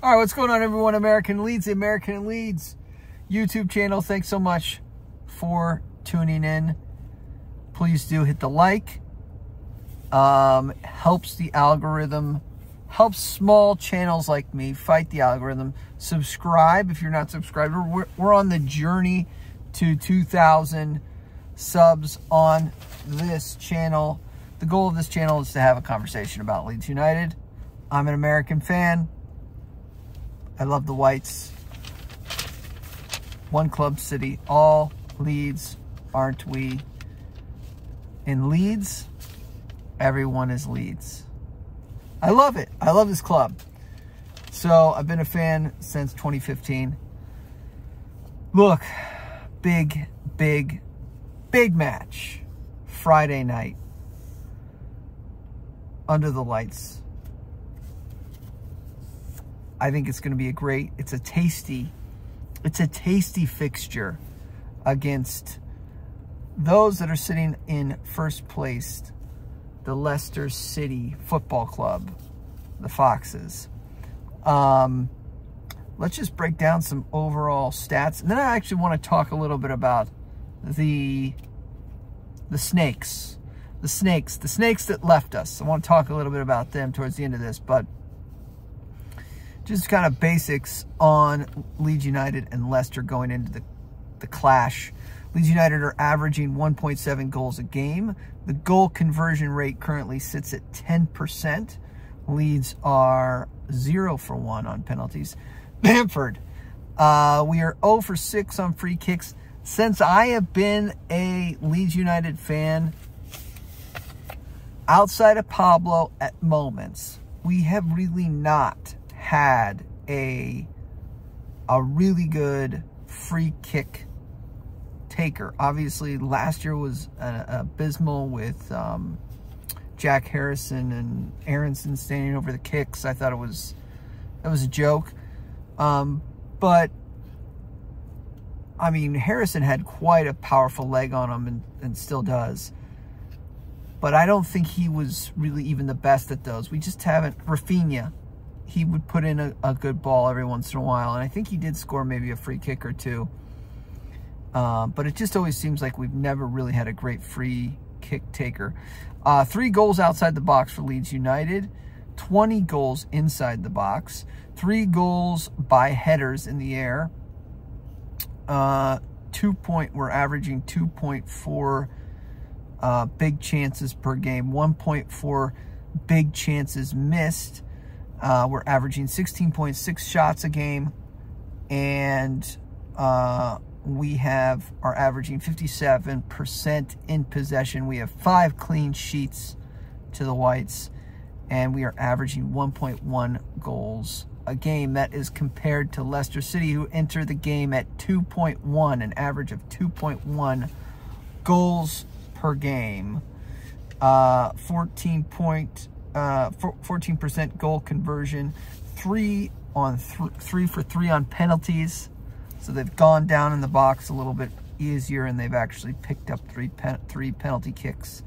All right, what's going on, everyone? American Leeds, the American and Leeds YouTube channel. Thanks so much for tuning in. Please do hit the like. Helps the algorithm, helps small channels like me fight the algorithm. Subscribe if you're not subscribed. We're on the journey to 2,000 subs on this channel. The goal of this channel is to have a conversation about Leeds United. I'm an American fan. I love the Whites. One club city, all Leeds, aren't we? In Leeds, everyone is Leeds. I love it. I love this club. So I've been a fan since 2015. Look, big match. Friday night. Under the lights. I think it's going to be it's a tasty fixture against those that are sitting in first place, the Leicester City Football Club, the Foxes. Let's just break down some overall stats. And then I actually want to talk a little bit about the snakes. The snakes that left us. I want to talk a little bit about them towards the end of this, but just kind of basics on Leeds United and Leicester going into the clash. Leeds United are averaging 1.7 goals a game. The goal conversion rate currently sits at 10%. Leeds are 0 for 1 on penalties. Bamford, we are 0 for 6 on free kicks. Since I have been a Leeds United fan, outside of Pablo at moments, we have really not had a really good free kick taker. Obviously, last year was abysmal with Jack Harrison and Aronson standing over the kicks. I thought it was a joke. But I mean, Harrison had quite a powerful leg on him and still does. But I don't think he was really even the best at those. We just haven't. Rafinha, he would put in a good ball every once in a while. And I think he did score maybe a free kick or two. But it just always seems like we've never really had a great free kick taker. 3 goals outside the box for Leeds United. 20 goals inside the box. 3 goals by headers in the air. We're averaging 2.4 big chances per game. 1.4 big chances missed. We're averaging 16.6 shots a game, and we are averaging 57% in possession. We have 5 clean sheets to the Whites, and we are averaging 1.1 goals a game. That is compared to Leicester City, who enter the game at 2.1, an average of 2.1 goals per game. 14% goal conversion, 3 for 3 on penalties. So they've gone down in the box a little bit easier, and they've actually picked up 3 penalty kicks.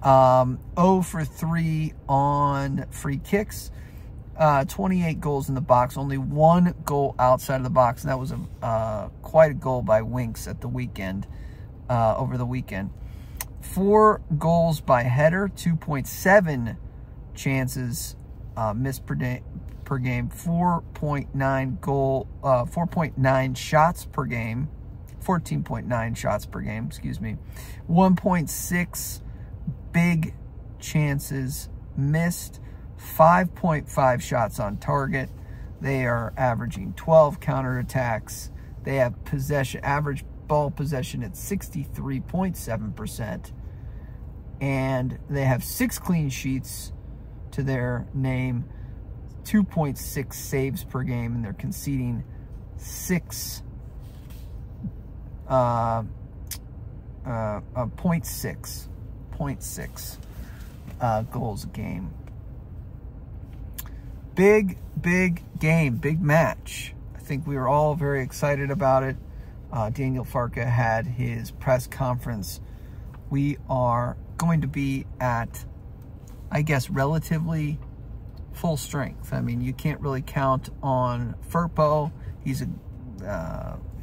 0 for 3 on free kicks. 28 goals in the box, only 1 goal outside of the box, and that was quite a goal by Winks at the weekend, over the weekend. 4 goals by header, 2.7 chances missed per game, 4.9 shots per game, 14.9 shots per game, excuse me, 1.6 big chances missed, 5.5 shots on target. They are averaging 12 counterattacks. They have average ball possession at 63.7%. And they have 6 clean sheets to their name, 2.6 saves per game, and they're conceding 0.6 goals a game. Big game, big match. I think we were all very excited about it. Daniel Farke had his press conference. We are going to be at, I guess, relatively full strength. I mean, you can't really count on Firpo. He's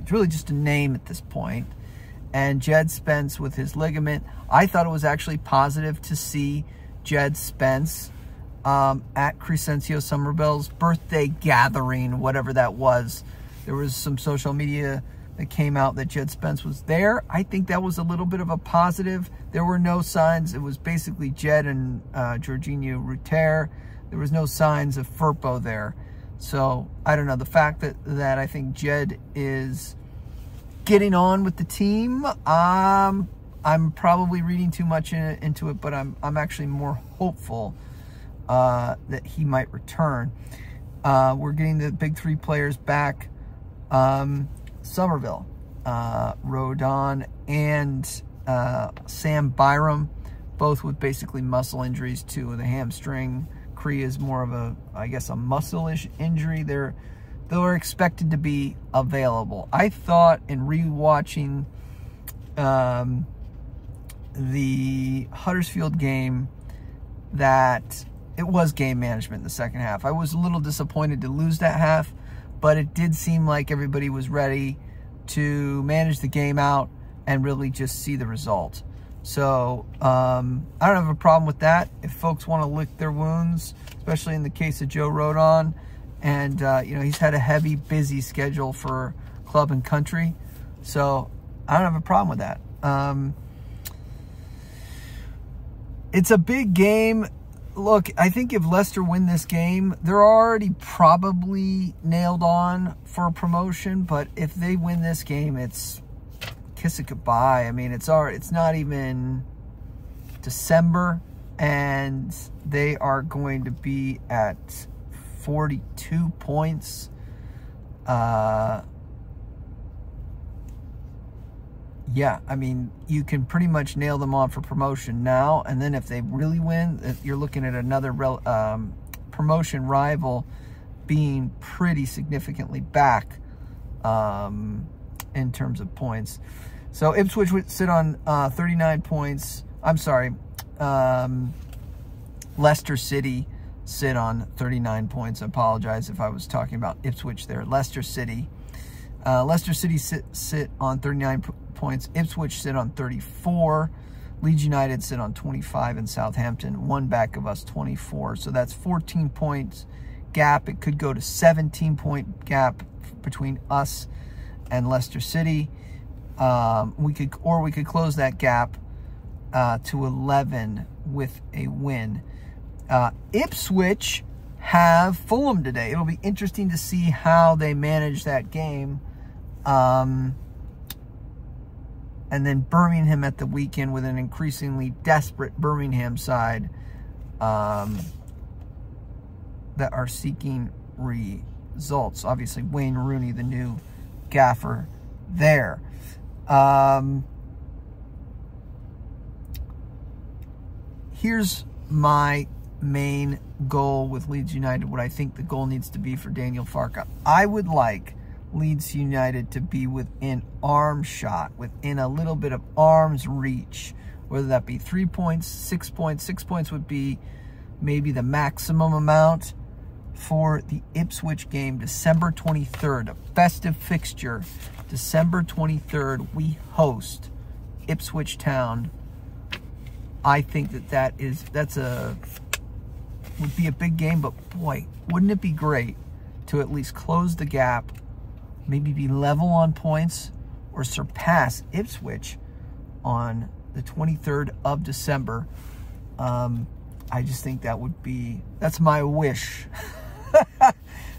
really just a name at this point. And Jed Spence with his ligament. I thought it was actually positive to see Jed Spence at Crescencio Somerville's birthday gathering, whatever that was. There was some social media that came out that Jed Spence was there. I think that was a little bit of a positive. There were no signs. It was basically Jed and Jorginho Ruter. There was no signs of Firpo there. So, I don't know. The fact that I think Jed is getting on with the team, I'm probably reading too much into it, but I'm actually more hopeful that he might return. We're getting the big three players back. Somerville, Rodon, and Sam Byram, both with basically muscle injuries to the hamstring. Cree is more of a, I guess, a muscle-ish injury. They're expected to be available. I thought in rewatching the Huddersfield game that it was game management in the second half. I was a little disappointed to lose that half, but it did seem like everybody was ready to manage the game out and really just see the result. So I don't have a problem with that. If folks want to lick their wounds, especially in the case of Joe Rodon, and you know, he's had a heavy, busy schedule for club and country, so I don't have a problem with that. It's a big game. Look, I think if Leicester win this game, they're already probably nailed on for a promotion. But if they win this game, it's kiss it goodbye. I mean, it's not even December, and they are going to be at 42 points. Yeah, I mean, you can pretty much nail them on for promotion now. And then if they really win, you're looking at another promotion rival being pretty significantly back in terms of points. So Ipswich would sit on 39 points. I'm sorry. Leicester City sit on 39 points. I apologize if I was talking about Ipswich there. Leicester City. Leicester City sit on 39 points. Ipswich sit on 34. Leeds United sit on 25, and Southampton, one back of us, 24. So that's 14 points gap. It could go to 17-point gap between us and Leicester City. We could close that gap to 11 with a win. Ipswich have Fulham today. It'll be interesting to see how they manage that game. And then Birmingham at the weekend with an increasingly desperate Birmingham side that are seeking results. Obviously, Wayne Rooney, the new gaffer there. Here's my main goal with Leeds United, what I think the goal needs to be for Daniel Farke. I would like Leeds United to be within arm shot, within a little bit of arm's reach, whether that be 3 points, 6 points. 6 points would be maybe the maximum amount for the Ipswich game, December 23rd, a festive fixture. December 23rd, we host Ipswich Town. I think would be a big game, but boy, wouldn't it be great to at least close the gap, maybe be level on points, or surpass Ipswich on the 23rd of December. I just think that's my wish.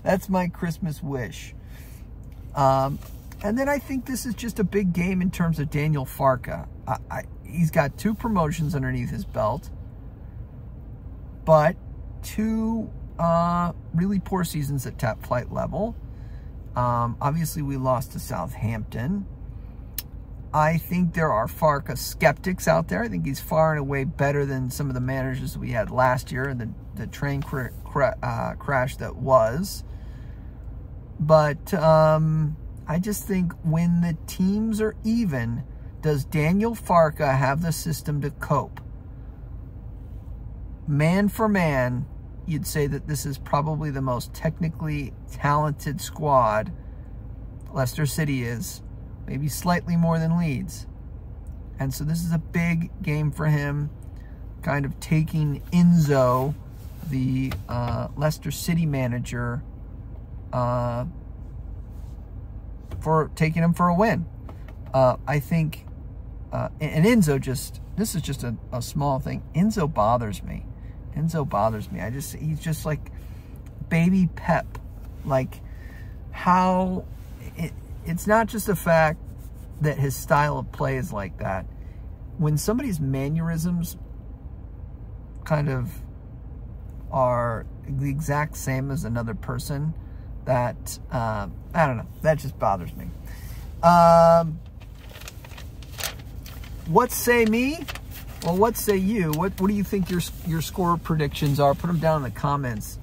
That's my Christmas wish. And then I think this is just a big game in terms of Daniel Farke. He's got 2 promotions underneath his belt, but 2 really poor seasons at top flight level. Obviously, we lost to Southampton. I think there are Farke skeptics out there. I think he's far and away better than some of the managers we had last year and the train crash that was. But I just think when the teams are even, does Daniel Farke have the system to cope? Man for man, you'd say that this is probably the most technically talented squad Leicester City is, maybe slightly more than Leeds. And so this is a big game for him, kind of taking Enzo, the Leicester City manager, for taking him for a win. I think, and Enzo this is just a small thing. Enzo bothers me. Enzo bothers me. He's just like baby Pep. Like how, it's not just the fact that his style of play is like that. When somebody's mannerisms kind of are the exact same as another person, that, I don't know, that just bothers me. What say me? Well, what say you? What do you think your score predictions are? Put them down in the comments.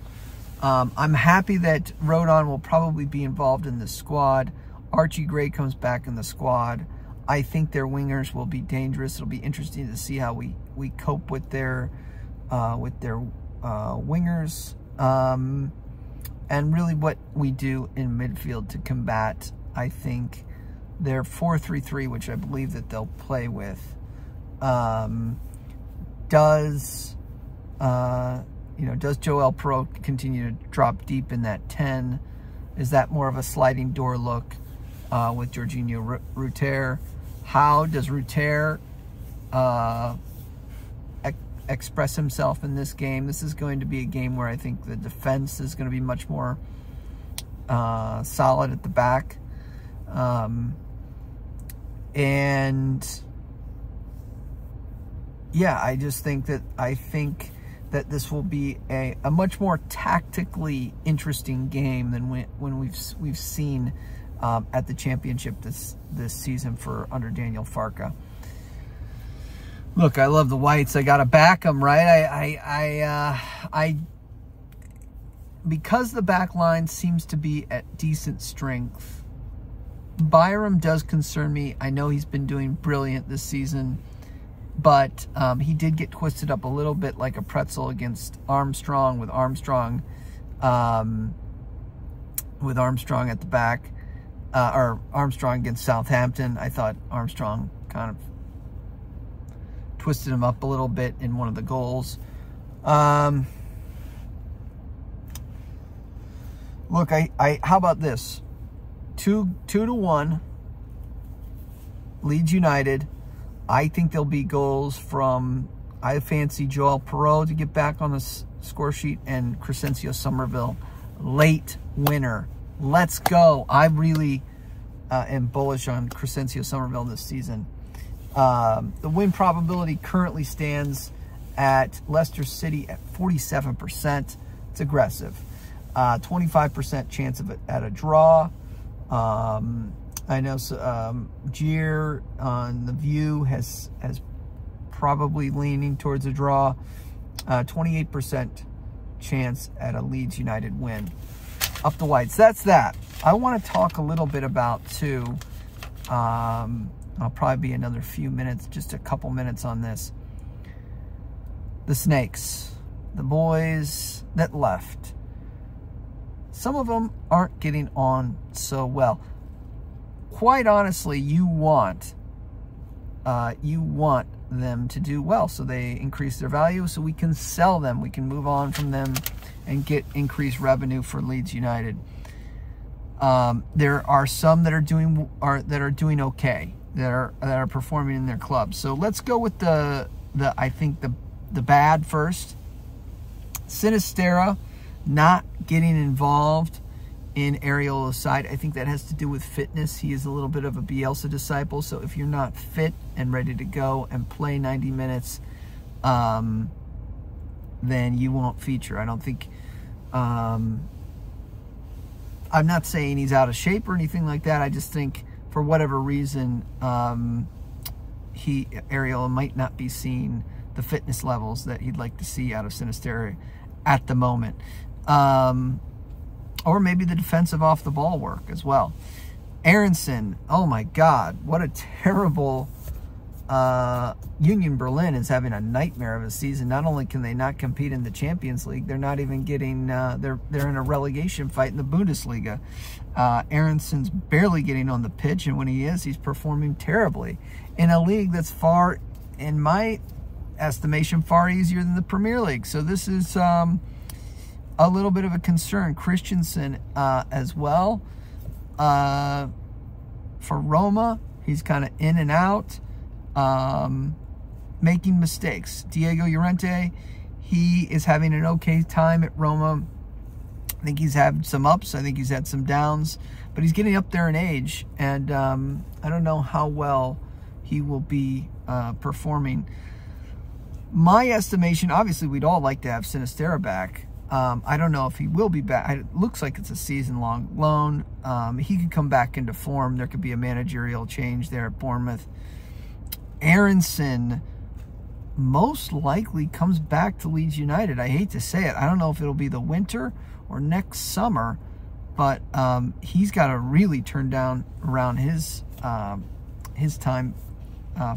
I'm happy that Rodon will probably be involved in the squad. Archie Gray comes back in the squad. I think their wingers will be dangerous. It'll be interesting to see how we cope with their wingers, and really what we do in midfield to combat. I think their 4-3-3, which I believe that they'll play with, does Joel Perot continue to drop deep in that 10? Is that more of a sliding door look with Jorginho Ruter? How does Ruter express himself in this game? This is going to be a game where I think the defense is going to be much more solid at the back. And yeah, I think that this will be a much more tactically interesting game than when we've seen at the championship this season for under Daniel Farke. Look, I love the Whites. I gotta back them, right? Because the back line seems to be at decent strength. Byram does concern me. I know he's been doing brilliant this season, but he did get twisted up a little bit like a pretzel against Armstrong, with Armstrong at the back, or Armstrong against Southampton. I thought Armstrong kind of twisted him up a little bit in one of the goals. Look, how about this? 2-1, Leeds United. I think there'll be goals from, I fancy Joel Perot to get back on the score sheet, and Crescencio Somerville, late winner. Let's go. I really am bullish on Crescencio Somerville this season. The win probability currently stands at Leicester City at 47%. It's aggressive. 25% chance of it at a draw. I know Gier on The View has probably leaning towards a draw. 28% chance at a Leeds United win. Up the Whites. That's that. I want to talk a little bit about, too, I'll probably be another few minutes, just a couple minutes on this. The Snakes, the boys that left. Some of them aren't getting on so well. Quite honestly, you want them to do well, so they increase their value, so we can sell them, we can move on from them and get increased revenue for Leeds United. There are some that are doing okay, that are performing in their clubs. So let's go with the bad first. Sinisterra not getting involved in Ariola's side. I think that has to do with fitness. He is a little bit of a Bielsa disciple, so if you're not fit and ready to go and play 90 minutes, then you won't feature. I don't think, I'm not saying he's out of shape or anything like that. I just think for whatever reason, Ariola might not be seeing the fitness levels that he'd like to see out of Sinisterra at the moment. Or maybe the defensive off the ball work as well. Aronson, oh my God, what a terrible Union Berlin is having a nightmare of a season. Not only can they not compete in the Champions League, they're not even getting, they're in a relegation fight in the Bundesliga. Aaronson's barely getting on the pitch, and when he is, he's performing terribly in a league that's far, in my estimation, far easier than the Premier League. So this is a little bit of a concern. Christensen as well. For Roma, he's kind of in and out, making mistakes. Diego Llorente, he is having an okay time at Roma. I think he's had some ups. I think he's had some downs. But he's getting up there in age, and I don't know how well he will be performing. My estimation, obviously, we'd all like to have Sinisterra back. I don't know if he will be back. It looks like it's a season-long loan. He could come back into form. There could be a managerial change there at Bournemouth. Aronson most likely comes back to Leeds United. I hate to say it. I don't know if it'll be the winter or next summer, but he's got to really turn down around his time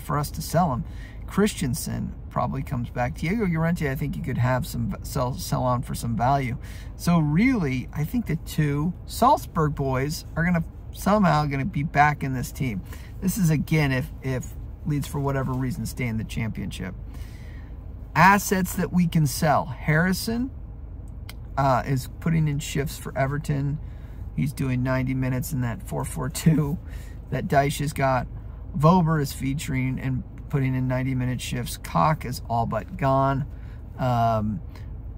for us to sell him. Christensen probably comes back. Diego Llorente, I think you could have some sell on for some value. So really, I think the two Salzburg boys are somehow going to be back in this team. This is again if Leeds for whatever reason stay in the championship. Assets that we can sell. Harrison is putting in shifts for Everton. He's doing 90 minutes in that 4-4-2 that Dyche has got. Vober is featuring and putting in 90-minute shifts. Koch is all but gone.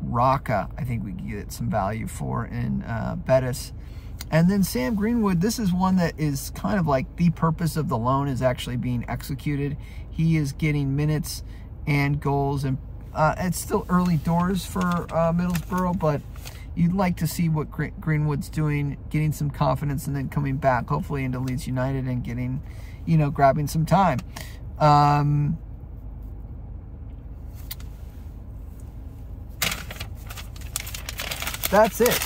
Raka, I think we can get some value for in Betis. And then Sam Greenwood, this is one that is kind of like the purpose of the loan is actually being executed. He is getting minutes and goals, and it's still early doors for Middlesbrough, but you'd like to see what Greenwood's doing, getting some confidence, and then coming back, hopefully, into Leeds United and getting, grabbing some time. That's it.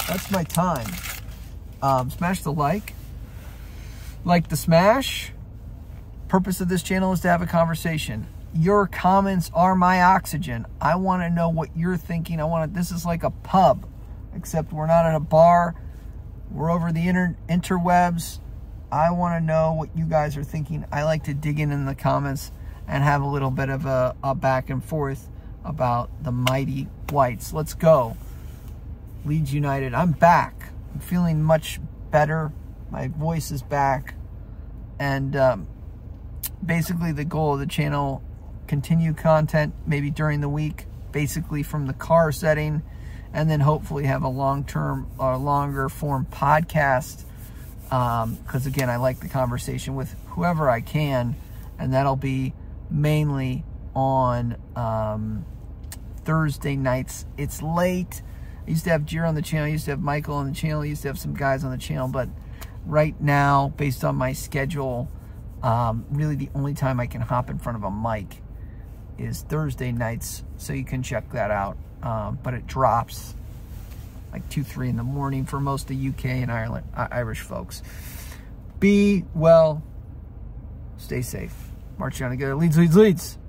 That's my time. Smash the like the smash. Purpose of this channel is to have a conversation. Your comments are my oxygen. I want to know what you're thinking. This is like a pub, except we're not at a bar. We're over the interwebs. I want to know what you guys are thinking. I like to dig in the comments and have a little bit of a back and forth about the mighty Whites. Let's go. Leeds United. I'm back. I'm feeling much better. My voice is back. And basically the goal of the channel, continue content maybe during the week, basically from the car setting, and then hopefully have a long-term or longer form podcast. Because again, I like the conversation with whoever I can, and that'll be mainly on Thursday nights. It's late. I used to have Jir on the channel, I used to have Michael on the channel, I used to have some guys on the channel, but right now, based on my schedule, really the only time I can hop in front of a mic is Thursday nights, so you can check that out. But it drops like 2, 3 in the morning for most of UK and Ireland, Irish folks. Be well, stay safe. March on together. Leeds, Leeds, Leeds.